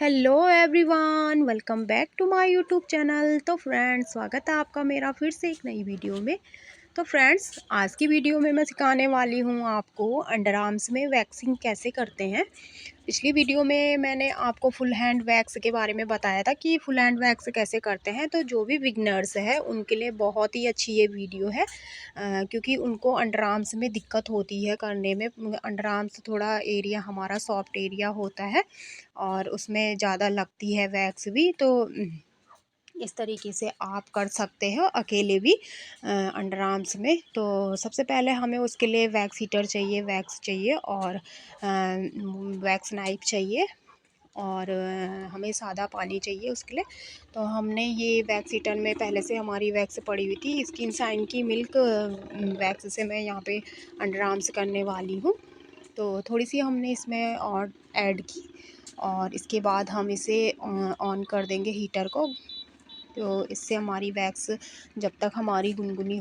Hello everyone, welcome back to my YouTube channel. तो friends, स्वागत है आपका मेरा फिर से एक नई वीडियो में। तो फ्रेंड्स, आज की वीडियो में मैं सिखाने वाली हूँ आपको अंडर आर्म्स में वैक्सिंग कैसे करते हैं। पिछली वीडियो में मैंने आपको फुल हैंड वैक्स के बारे में बताया था कि फुल हैंड वैक्स कैसे करते हैं। तो जो भी बिगनर्स है उनके लिए बहुत ही अच्छी ये वीडियो है, क्योंकि उनको अंडर आर्म्स में दिक्कत होती है करने में। अंडर आर्म्स थोड़ा एरिया हमारा सॉफ्ट एरिया होता है और उसमें ज़्यादा लगती है वैक्स भी। तो इस तरीके से आप कर सकते हो अकेले भी अंडर आर्म्स में। तो सबसे पहले हमें उसके लिए वैक्स हीटर चाहिए, वैक्स चाहिए और वैक्स नाइफ चाहिए और हमें सादा पानी चाहिए उसके लिए। तो हमने ये वैक्स हीटर में पहले से हमारी वैक्स पड़ी हुई थी, स्किन साइन की मिल्क वैक्स से मैं यहाँ पे अंडर आर्म्स करने वाली हूँ। तो थोड़ी सी हमने इसमें और ऐड की और इसके बाद हम इसे ऑन कर देंगे हीटर को। तो इससे हमारी वैक्स जब तक हमारी गुनगुनी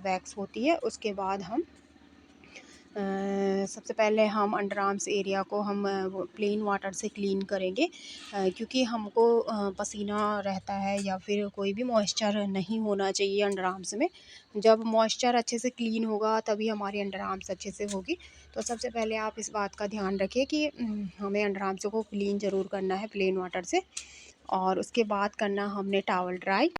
वैक्स होती है उसके बाद हम सबसे पहले हम अंडर आर्म्स एरिया को हम वो प्लेन वाटर से क्लीन करेंगे, क्योंकि हमको पसीना रहता है या फिर कोई भी मॉइस्चर नहीं होना चाहिए अंडर आर्म्स में। जब मॉइस्चर अच्छे से क्लीन होगा तभी हमारी अंडर आर्म्स अच्छे से होगी। तो सबसे पहले आप इस बात का ध्यान रखिए कि हमें अंडर आर्म्स को क्लीन ज़रूर करना है प्लेन वाटर से। और उसके बाद करना हमने टॉवल ड्राई।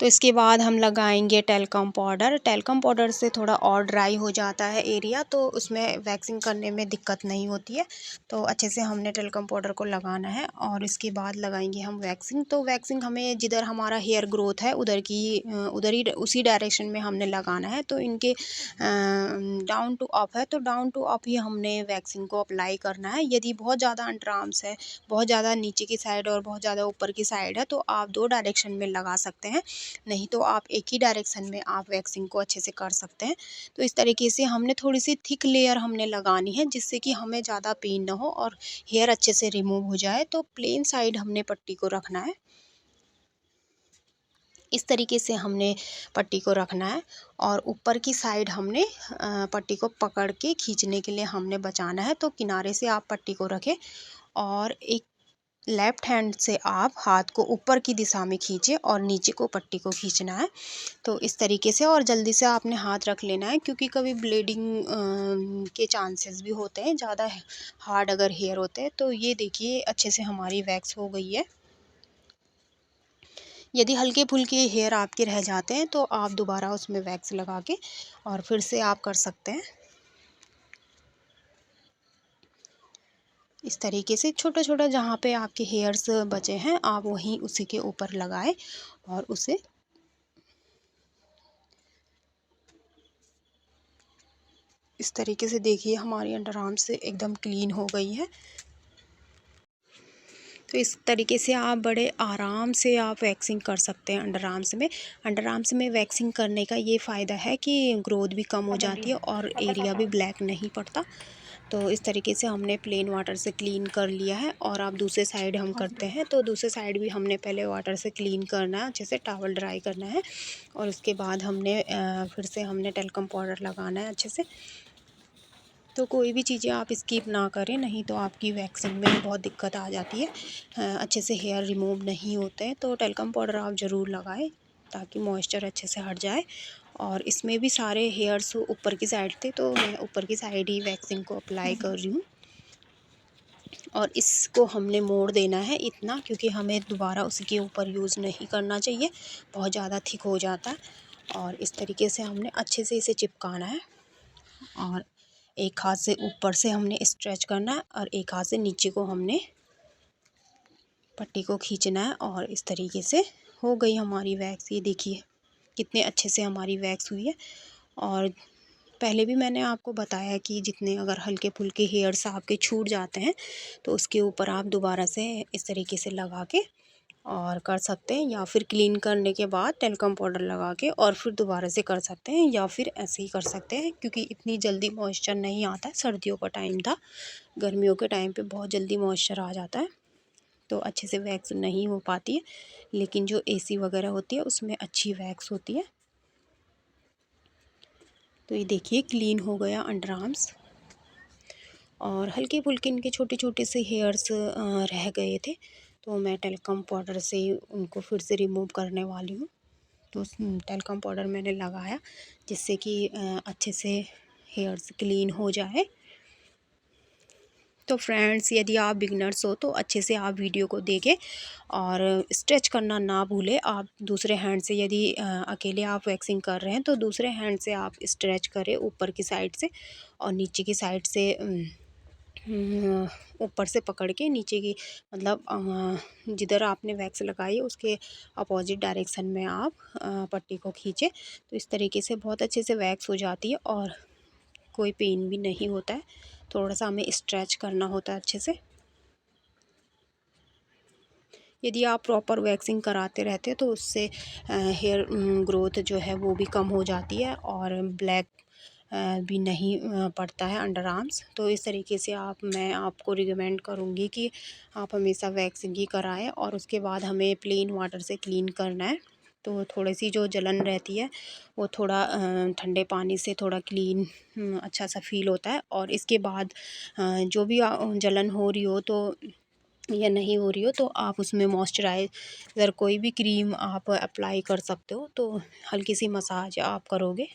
तो इसके बाद हम लगाएंगे टेल्कम पाउडर। टेल्कम पाउडर से थोड़ा और ड्राई हो जाता है एरिया, तो उसमें वैक्सिंग करने में दिक्कत नहीं होती है। तो अच्छे से हमने टेल्कम पाउडर को लगाना है और इसके बाद लगाएंगे हम वैक्सिंग। तो वैक्सिंग हमें जिधर हमारा हेयर ग्रोथ है उधर ही उसी डायरेक्शन में हमने लगाना है। तो इनके डाउन टू अप है तो डाउन टू अप ही हमने वैक्सिंग को अप्लाई करना है। यदि बहुत ज़्यादा अंडर आर्म्स है, बहुत ज़्यादा नीचे की साइड और बहुत ज़्यादा ऊपर की साइड है, तो आप दो डायरेक्शन में लगा सकते हैं, नहीं तो आप एक ही डायरेक्शन में आप वैक्सिंग को अच्छे से कर सकते हैं। तो इस तरीके से हमने थोड़ी सी थिक लेयर हमने लगानी है जिससे कि हमें ज़्यादा पेन ना हो और हेयर अच्छे से रिमूव हो जाए। तो प्लेन साइड हमने पट्टी को रखना है, इस तरीके से हमने पट्टी को रखना है और ऊपर की साइड हमने पट्टी को पकड़ के खींचने के लिए हमने बचाना है। तो किनारे से आप पट्टी को रखें और एक लेफ्ट हैंड से आप हाथ को ऊपर की दिशा में खींचे और नीचे को पट्टी को खींचना है। तो इस तरीके से और जल्दी से आपने हाथ रख लेना है, क्योंकि कभी ब्लीडिंग के चांसेस भी होते हैं ज़्यादा हार्ड अगर हेयर होते हैं। तो ये देखिए अच्छे से हमारी वैक्स हो गई है। यदि हल्के फुल्के हेयर आपके रह जाते हैं तो आप दोबारा उसमें वैक्स लगा के और फिर से आप कर सकते हैं। इस तरीके से छोटा छोटा जहाँ पे आपके हेयर्स बचे हैं आप वहीं उसी के ऊपर लगाएं और उसे इस तरीके से देखिए हमारी अंडर आर्म से एकदम क्लीन हो गई है। तो इस तरीके से आप बड़े आराम से आप वैक्सिंग कर सकते हैं अंडर आर्म्स में। अंडर आर्म्स में वैक्सिंग करने का ये फ़ायदा है कि ग्रोथ भी कम हो जाती है और एरिया भी ब्लैक नहीं पड़ता। तो इस तरीके से हमने प्लेन वाटर से क्लीन कर लिया है और अब दूसरे साइड हम करते हैं। तो दूसरे साइड भी हमने पहले वाटर से क्लीन करना है, अच्छे से टॉवल ड्राई करना है और उसके बाद हमने फिर से हमने टेल्कम पाउडर लगाना है अच्छे से। तो कोई भी चीज़ें आप स्किप ना करें, नहीं तो आपकी वैक्सिंग में बहुत दिक्कत आ जाती है, अच्छे से हेयर रिमूव नहीं होते हैं। तो टेल्कम पाउडर आप ज़रूर लगाएं ताकि मॉइस्चर अच्छे से हट जाए। और इसमें भी सारे हेयर्स ऊपर की साइड थे तो मैं ऊपर की साइड ही वैक्सिंग को अप्लाई कर रही हूँ। और इसको हमने मोड़ देना है इतना, क्योंकि हमें दोबारा उसी के ऊपर यूज़ नहीं करना चाहिए, बहुत ज़्यादा थिक हो जाता है। और इस तरीके से हमने अच्छे से इसे चिपकाना है और एक हाथ से ऊपर से हमने स्ट्रेच करना है और एक हाथ से नीचे को हमने पट्टी को खींचना है। और इस तरीके से हो गई हमारी वैक्स। ये देखिए कितने अच्छे से हमारी वैक्स हुई है। और पहले भी मैंने आपको बताया कि जितने अगर हल्के फुल्के हेयर्स आपके छूट जाते हैं तो उसके ऊपर आप दोबारा से इस तरीके से लगा के और कर सकते हैं, या फिर क्लीन करने के बाद टेल्कम पाउडर लगा के और फिर दोबारा से कर सकते हैं, या फिर ऐसे ही कर सकते हैं। क्योंकि इतनी जल्दी मॉइस्चर नहीं आता है, सर्दियों का टाइम था, गर्मियों के टाइम पे बहुत जल्दी मॉइस्चर आ जाता है तो अच्छे से वैक्स नहीं हो पाती है। लेकिन जो एसी वगैरह होती है उसमें अच्छी वैक्स होती है। तो ये देखिए क्लीन हो गया अंडर आर्म्स। और हल्के फुल्के इनके छोटे छोटे से हेयर्स रह गए थे, तो मैं टेल्कम पाउडर से उनको फिर से रिमूव करने वाली हूँ। तो टेल्कम पाउडर मैंने लगाया जिससे कि अच्छे से हेयर्स क्लीन हो जाए। तो फ्रेंड्स, यदि आप बिगनर्स हो तो अच्छे से आप वीडियो को देखें और स्ट्रेच करना ना भूलें। आप दूसरे हैंड से यदि अकेले आप वैक्सिंग कर रहे हैं तो दूसरे हैंड से आप स्ट्रेच करें ऊपर की साइड से, और नीचे की साइड से ऊपर से पकड़ के नीचे की, मतलब जिधर आपने वैक्स लगाई उसके अपोजिट डायरेक्शन में आप पट्टी को खींचें। तो इस तरीके से बहुत अच्छे से वैक्स हो जाती है और कोई पेन भी नहीं होता है। थोड़ा सा हमें स्ट्रेच करना होता है अच्छे से। यदि आप प्रॉपर वैक्सिंग कराते रहते हैं तो उससे हेयर ग्रोथ जो है वो भी कम हो जाती है और ब्लैक भी नहीं पड़ता है अंडर आर्म्स। तो इस तरीके से मैं आपको रिकमेंड करूँगी कि आप हमेशा वैक्सिंग ही कराएं और उसके बाद हमें प्लेन वाटर से क्लीन करना है। तो थोड़ी सी जो जलन रहती है वो थोड़ा ठंडे पानी से थोड़ा क्लीन अच्छा सा फील होता है। और इसके बाद जो भी जलन हो रही हो तो या नहीं हो रही हो तो आप उसमें मॉइस्चराइज़र कोई भी क्रीम आप अप्लाई कर सकते हो। तो हल्की सी मसाज आप करोगे।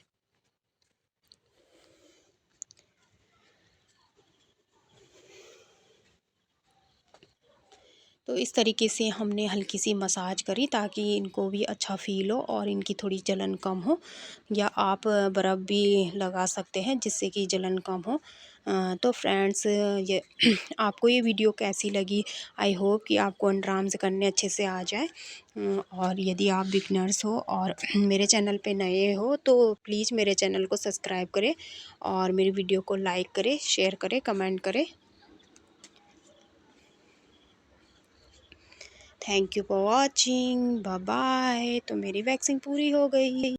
तो इस तरीके से हमने हल्की सी मसाज करी ताकि इनको भी अच्छा फ़ील हो और इनकी थोड़ी जलन कम हो, या आप बर्फ़ भी लगा सकते हैं जिससे कि जलन कम हो। तो फ्रेंड्स, ये आपको ये वीडियो कैसी लगी? आई होप कि आपको अंडर आर्म्स करने अच्छे से आ जाए। और यदि आप बिगनर्स हो और मेरे चैनल पे नए हो तो प्लीज़ मेरे चैनल को सब्सक्राइब करें और मेरी वीडियो को लाइक करें, शेयर करें, कमेंट करें। Thank you for watching, bye bye. तो मेरी वैक्सिंग पूरी हो गई।